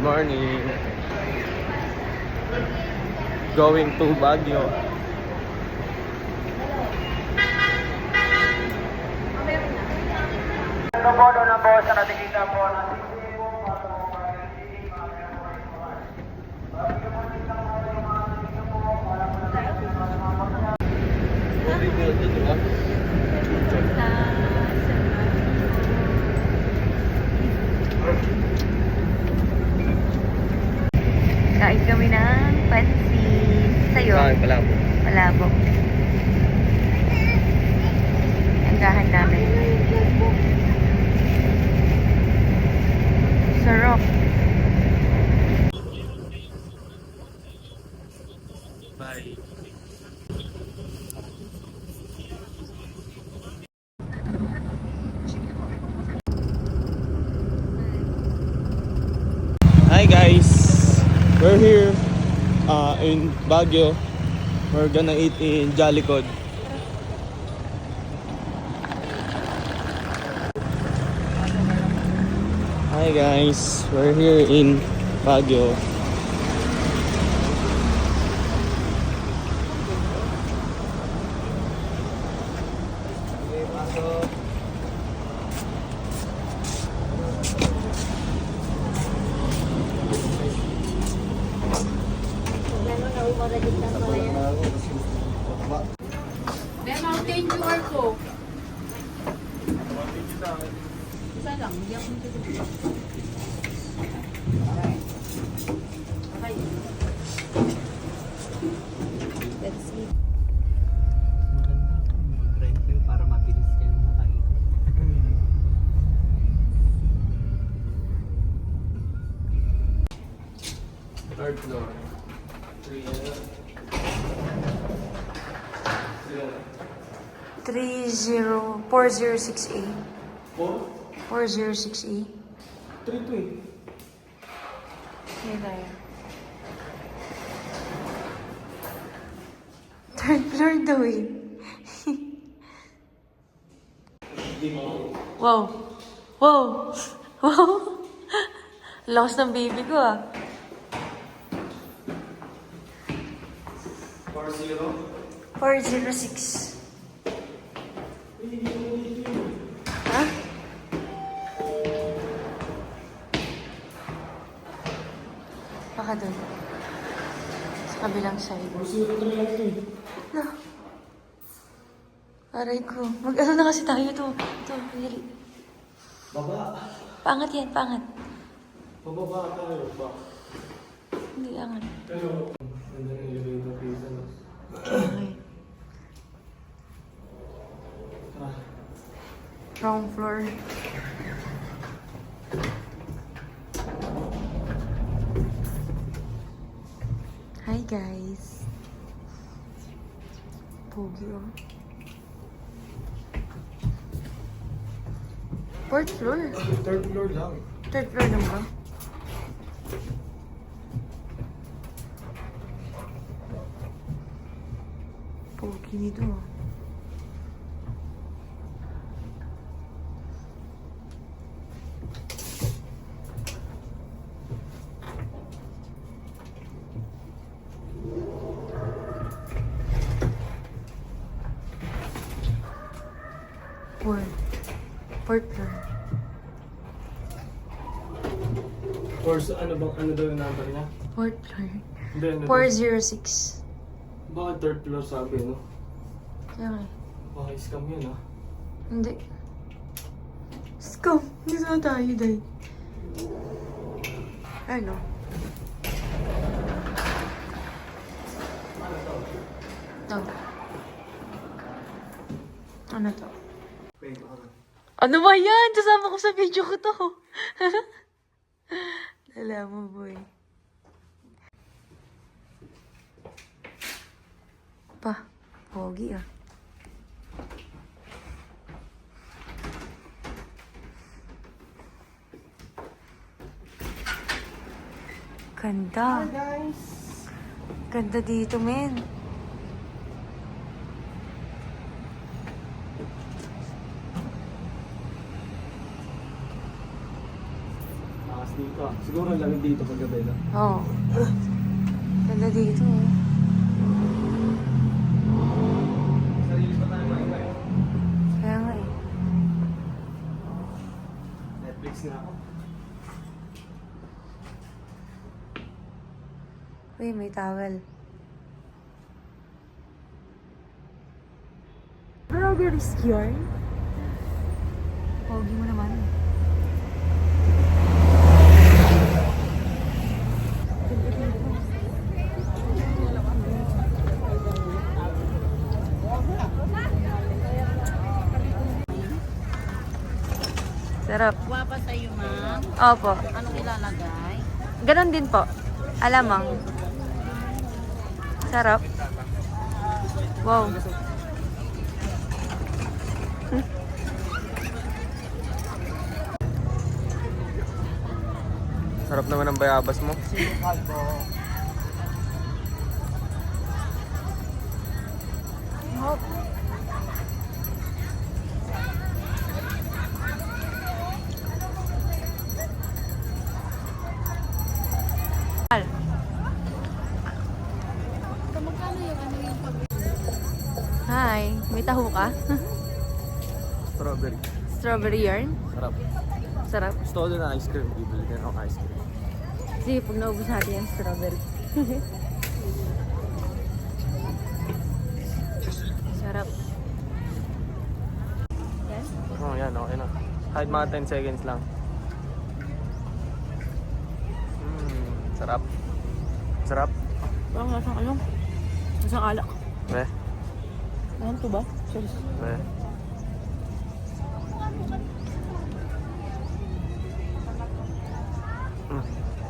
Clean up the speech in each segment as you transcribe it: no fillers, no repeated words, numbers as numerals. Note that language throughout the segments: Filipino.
Good morning. Going to Baguio. Bodo na po sa natikita po ng kain kami ng pansit. Sa'yo? Palabo. Malabo. Anggahan namin. Sarap. Bye. Hi guys, we're here in Baguio. We're gonna eat in Jollicod. Hi guys, we're here in Baguio. Mountain QR ko. Isa lang, hindi ako nito. Okay. Let's see. Maganda. Mag-rent kayo para mabilis kayong makain. Third floor. 406A. 406A. 3-2 Here tayo. Third floor daw eh. Wow. Wow. Wow. Lakas ng baby ko ah. 406. Ha? Baka doon. Sa kabilang side. No. Aray ko. Mag-ano na kasi tayo to. Ito, dali. Baba. Pangat yan, pangat. Pababa tayo ba? Hindi, angat. Pero, ganda ng elevator dito. Okay. Wrong floor. Hi guys. Pogi oh. Fourth floor. Third floor lang. Third floor lang ba? Pogi nito oh. Fourth floor. Ano daw yung number niya? Fourth floor. Hindi, ano 406. Bakit third floor sabi, no? Okay. Baka scam yun, ah. Hindi. Scam. Dito na tayo, day. Ano? Ito. Ano to? Ano ba yan? Kasama ko sa video ko to. Alam mo, boy. Pa, pogi ah. Ganda. Hi guys! Ganda dito, men. Takas dito. dito ah. Siguro lang dito paggabi na. Oo. Ganda dito. Sarili pa tayo maingay. Kaya nga eh. Netflix na ako. Uy, may towel. Strawberries yarn? Pogi mo naman. Sarap. Guwapa sa'yo, ma'am. Opo. Anong ilalagay? Ganon din po. Alamang. Sarap. Wow. Sarap naman ang bayabas mo. Hi, may taho ka? Strawberry. Strawberry yarn? Sarap. Sarap. Gusto ko din ng ice cream. Bibili din ako ice cream. Sige, pag naubos natin yung strawberry. Sarap. Yan? Oh, yan. Okay na. Kahit mga 10 seconds lang. Sarap. Sarap. Parang nasang ano? Nasang alak. Eh. Ano to ba? Cheers. Eh.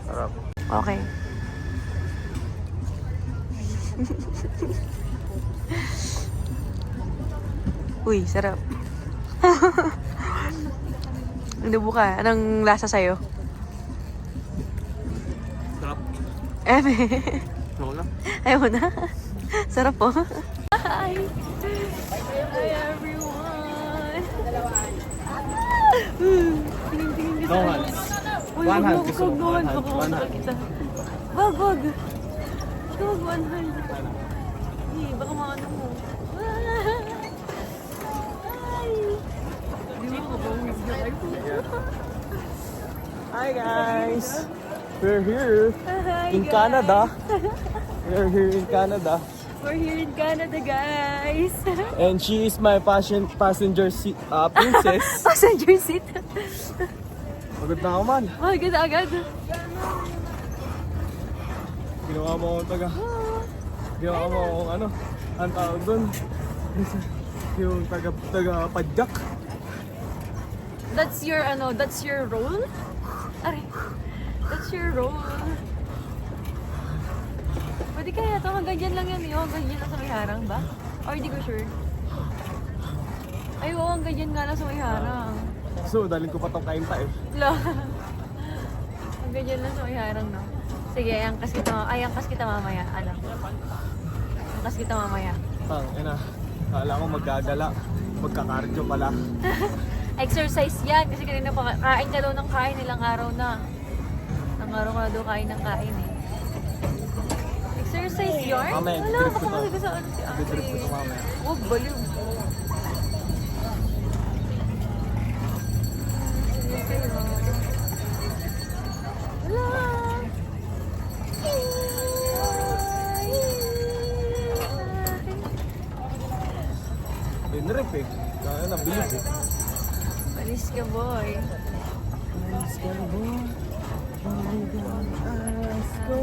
Sarap. Okay. Uy, sarap. Inubo ka. Anong lasa sa'yo? Sarap. Eme. Ano na? Ayaw mo na? Sarap po. Hi! Hi everyone! Tingin-tingin kita. No hands. Uy, One hand. wag, Gusto wag, mo? wag, One hand. baka One masakal hand. kita. Wag, wag. Wag, one hand. Hindi, baka maano mo. Hi! Di mo ko bang Hi guys! We're here Hi, in guys. Canada. We're here in Canada. We're here in Canada, guys. And she is my passenger seat, princess. Passenger seat. Pagod na ako man. Oh, agad. Ginawa mo akong Ginawa mo akong ano. Ang tawag doon. Yung taga-padyak. That's your role? Aray, that's your role. Pwede kaya ito, hanggang dyan lang yan, hanggang dyan lang sa may harang ba? Or hindi ko sure. Ay, oo, hanggang dyan nga lang sa may harang. So, daling ko pa itong kainta eh. Lo. Hanggang dyan lang sa may harang, no? Sige, angkas kita mamaya. Ano? Angkas kita mamaya. Ina. Kala ko magagala. Magkakardio pala. Exercise yan, kasi kanina pa kain ka daw ng kain, ilang araw na. Ilang araw ka na daw kain ng kain eh. Exercise yarn? Mamaya, Wala, drip baka ko to. kasi sa ano si ate. Drip ko to mamaya. Huwag, baliw. Wala. Dinrip eh. Kaya nabilib eh. Palis ka, boy. Let's go. Let's go.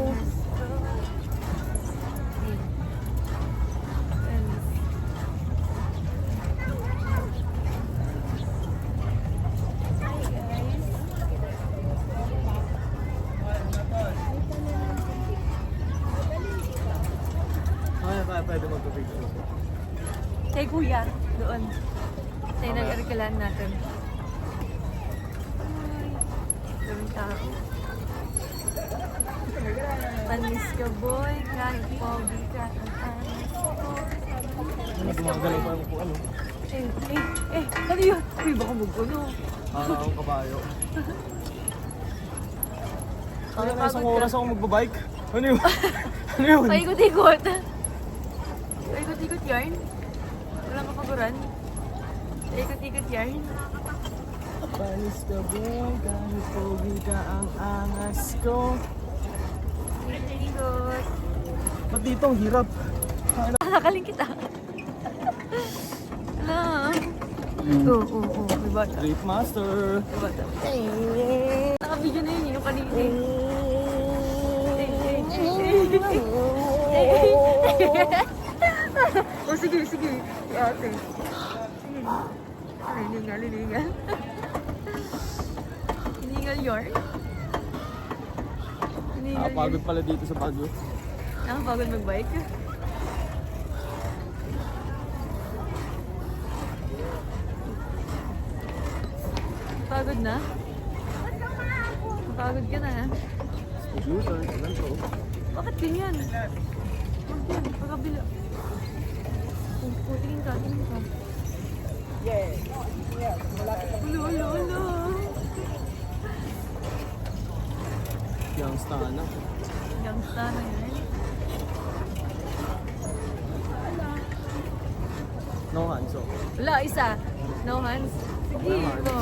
Kaya pwede magpapicture. Kay kuya, doon. Sa nag-arkalan natin. Daming tao. Panis ka, boy. Kahit pogi ka. Ano, gumagalaw pa yung ano? Ano yun? Uy, baka magkuno. Akong kabayo. Kaya na isang Pagod ka. oras ako magbabike. Ano yun? Ano yun? Paikot-ikot. Paikot-ikot yarn. Walang kapaguran. Paikot-ikot yarn. Panis ka bro, kahit pogi ka ang angas ko. Paikot-ikot. Ba't dito ang hirap? Nakaling kita. Wala. Oo. May bata. Drift Master. May bata. Naka-video na yun yung kanina. Oh, sige. Ate. Liningal. Liningal yarn. Nakapagod pala dito sa Baguio. Nakapagod mag-bike. Pagod na? Pagod ka na. Computer, ilan to? Bakit ganyan? Huwag yan, pagkabila. Tingin ka. Ulo. Yung stana. Yung sana yan. No hands off. Wala, isa. No hands. Sige, go.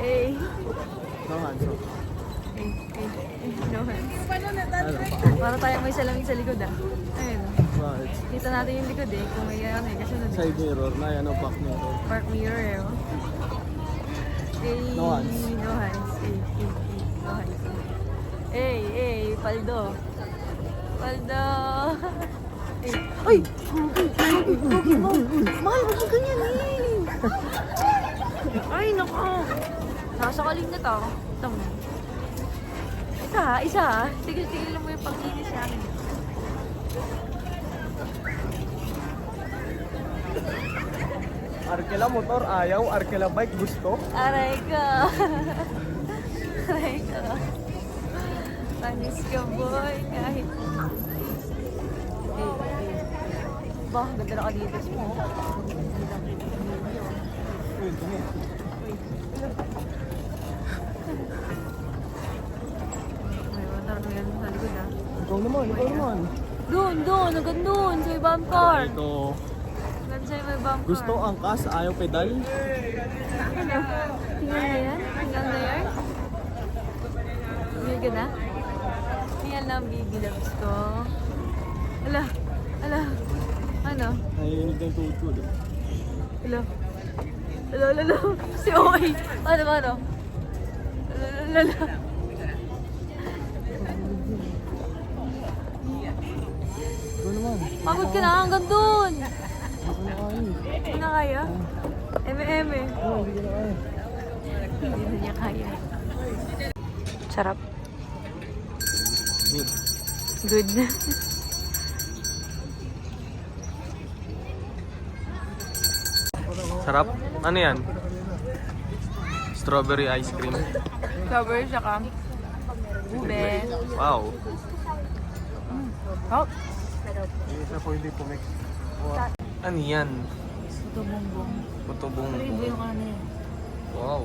A. No hands off. No hands. Ano? Para tayong may salamin sa likod ah. Ayun. Bakit? Kita natin yung likod eh. Kung may ano eh. Kasunod eh. Side mirror na yan o back mirror. Park mirror eh. Oh. No hands. No hands. No hands. Paldo. Ay! Pogi mo! Mahal, huwag mo ganyan eh! Ay, naku! Nasakaling na to. Tama. Isa ha. Tigil mo yung pang-inis sa akin. Arkela motor ayaw, Arkela bike gusto. Aray ka. Panis ka boy, kahit... Ba, ganda na ka dito mo. Uy, dumi. May motor mo yan sa likod ah. Ikaw naman. Doon, hanggang doon, sa may bumper. Ito. Hanggang sa may bumper. Gusto angkas, ayaw pedal. Tingnan na yan? Hanggang na yan? Tingnan ka na? Tingnan na ang baby loves ko. Ala. Ano? Nahihinig ng tutod. Ala. Si Oy. Ano? Ala. Ikaw naman. Pagod ka na hanggang doon. Ako na kaya. Hindi na kaya? Eme. Oo, hindi ko na kaya. Hindi na niya kaya. Sarap. Good. Good. Sarap. Ano yan? Strawberry ice cream. Strawberry siya ka. Ube. Wow. Oh. Isa po hindi pumix. Ano yan? Ito bongbong. Puto bong. Pero yung ano yan. Wow.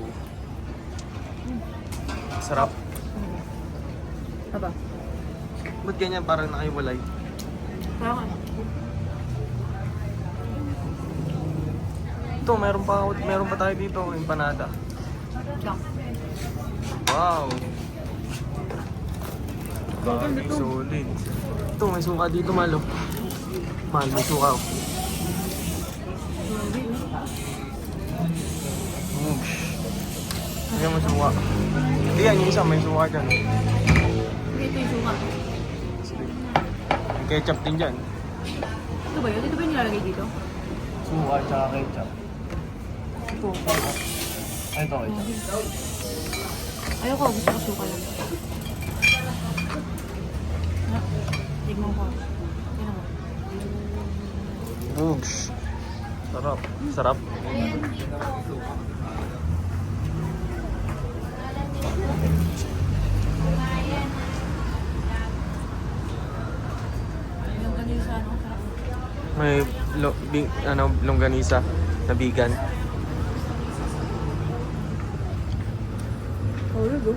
Sarap. Aba. Ba't ganyan parang nakaiwalay? Parang Ito, meron pa tayo dito, empanada. Wow. Bagay, solid. Ito, may suka dito, Malo. Mahal, may suka. Hindi mo suka. Hindi yan, yung isa may suka dyan. ito yung suka. May ketchup din dyan. Ito ba yun? Ito ba yung nilalagay dito? Suka tsaka ketchup. Ito, suka. Ay, ito ketchup. Ayoko, gusto ko suka lang. Tignan ko. Oosh. Sarap. Sarap. May longganisa na vegan. Oh, really?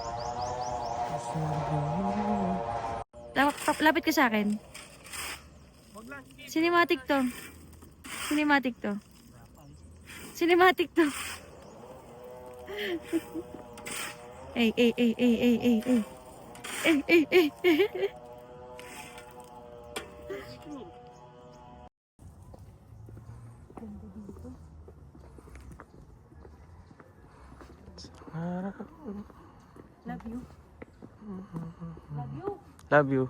lapit ka sa akin. Cinematic to. Cinematic to. Cinematic to. Ay. Love you. Love you. Love you.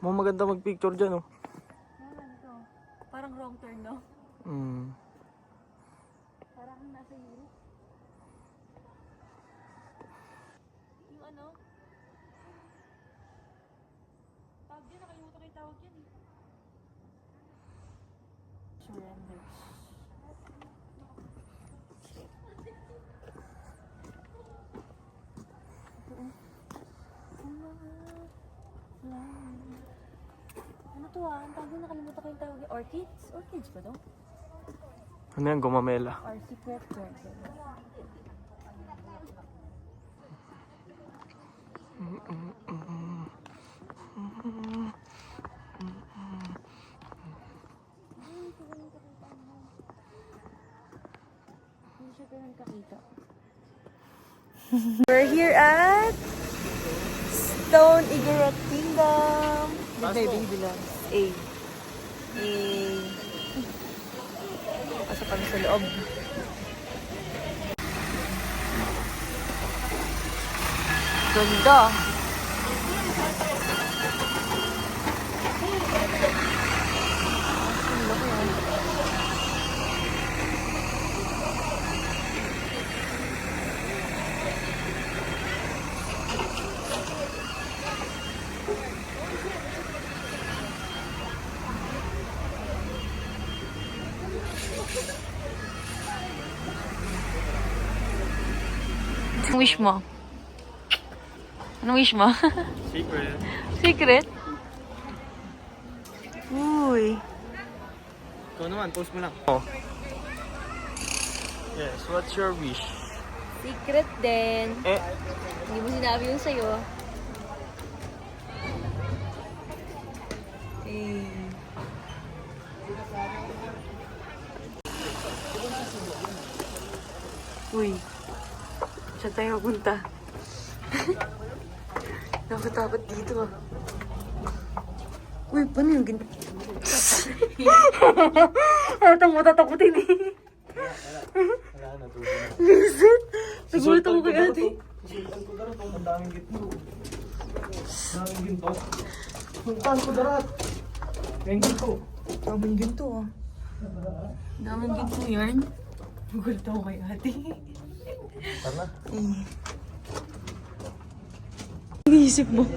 Mukhang maganda mag-picture dyan, oh. Parang wrong turn, no? Mm. Parang nasa Europe. Yung ano? Tawag yan, nakalimutan ko yung tawag yan eh. Surrenders. Ano to ah? Ang tawag yun, nakalimutan ko yung tawag yan. Orchids? Orchids ba to? Ano yan, gumamela? Our secret garden. We're here at Stone Igorot Kingdom. With my baby loves. Pasok kami sa loob. Ganda. Anong wish mo? Anong wish mo? Secret. Secret? Uy. Ikaw naman, post mo lang. Oh. Yes, what's your wish? Secret din. Eh, Hindi mo sinabi yung sa'yo. Uy. Saan tayo punta? Nakatakot dito ah. Uy, paano yung ganito? Atang matatakutin eh. wala na, tuloy na. Visit! Nagulat ako kay ate. Sultan ko darat, ang daming ginto. Daming ginto. Sultan ko darat. Daming ginto. Daming ginto ah. Daming ginto yan. Nagulat ako kay ate. Tara. Iniisip mo.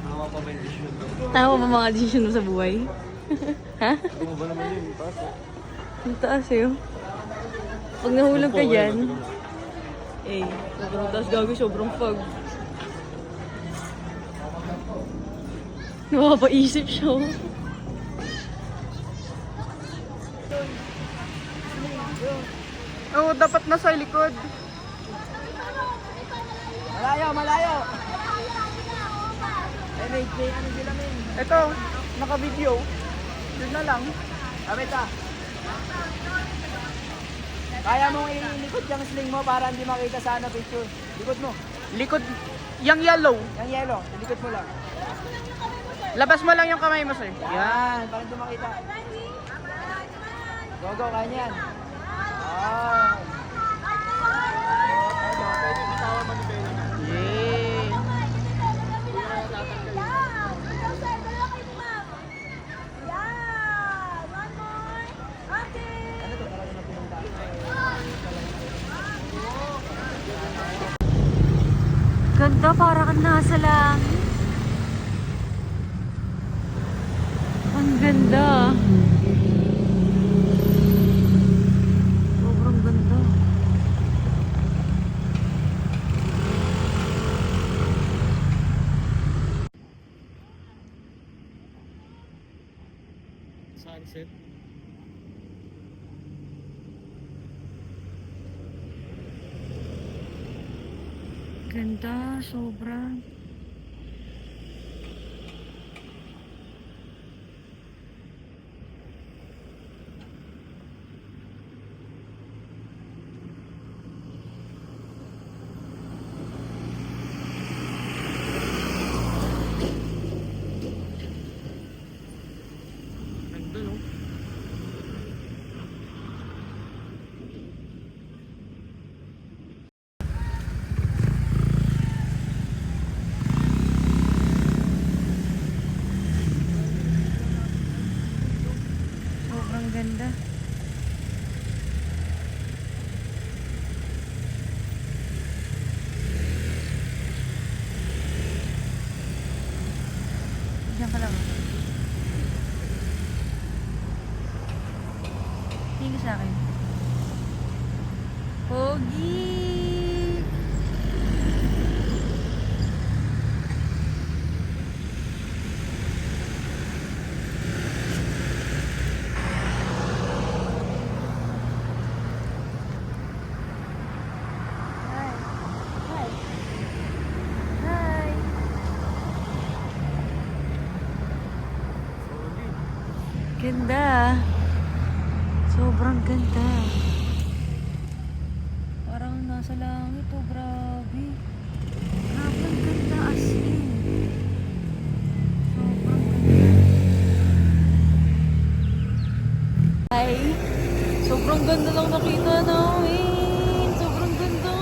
Tama pa ba yung decision mo? Tama ba mga decision mo sa buhay? Ha? Ano ba naman yun? Paso. Ang taas eh. Pag nahulog ka dyan, sobrang taas gagawin, sobrang fog. Nakakapaisip siya. Oo, dapat nasa likod. Malayo, malayo! May ano sila men? Ito, naka-video. Yun na lang. Kapit ah! Kaya mong ilikod yung sling mo para hindi makita sa ano picture. Likod mo. Likod, yung yellow. Yung yellow, ilikod mo lang. Labas mo lang yung kamay mo, sir. Yan, para hindi makita. Go, go, kaya yan. Ah. Yeah. Ganda, para kang nasa langit. Ang ganda. Sobrang ganda. Sunset. Ganda, sobra. Ganda, no? Sobrang ganda. Diyan ka lang. Tingin ka sa akin. Pogi! Hi! Ganda. Sobrang ganda. Parang nasa langit oh, grabe. Grabe ang ganda as in. Sobrang ganda. Hi! Sobrang ganda lang nakita namin. Sobrang ganda.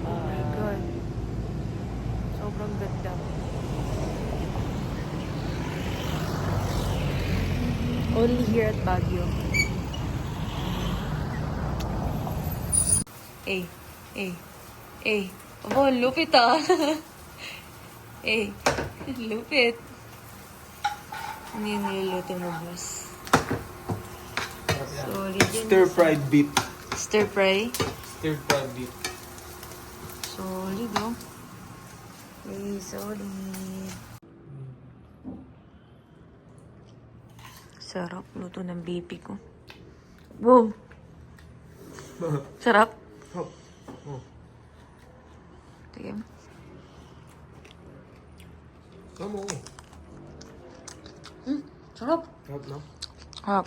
Oh my God. Sobrang ganda. Only here at Baguio. Aba, lupit ah. Lupit. Ano yung niluluto mo, boss? Solid yun. Stir-fried beef. Stir fry. Stir-fried beef. Solid, oh. Solid. Sarap. Luto ng baby ko. Boom! Sarap. Oh. Sige. Tama mo. Sarap. Sarap na. Sarap.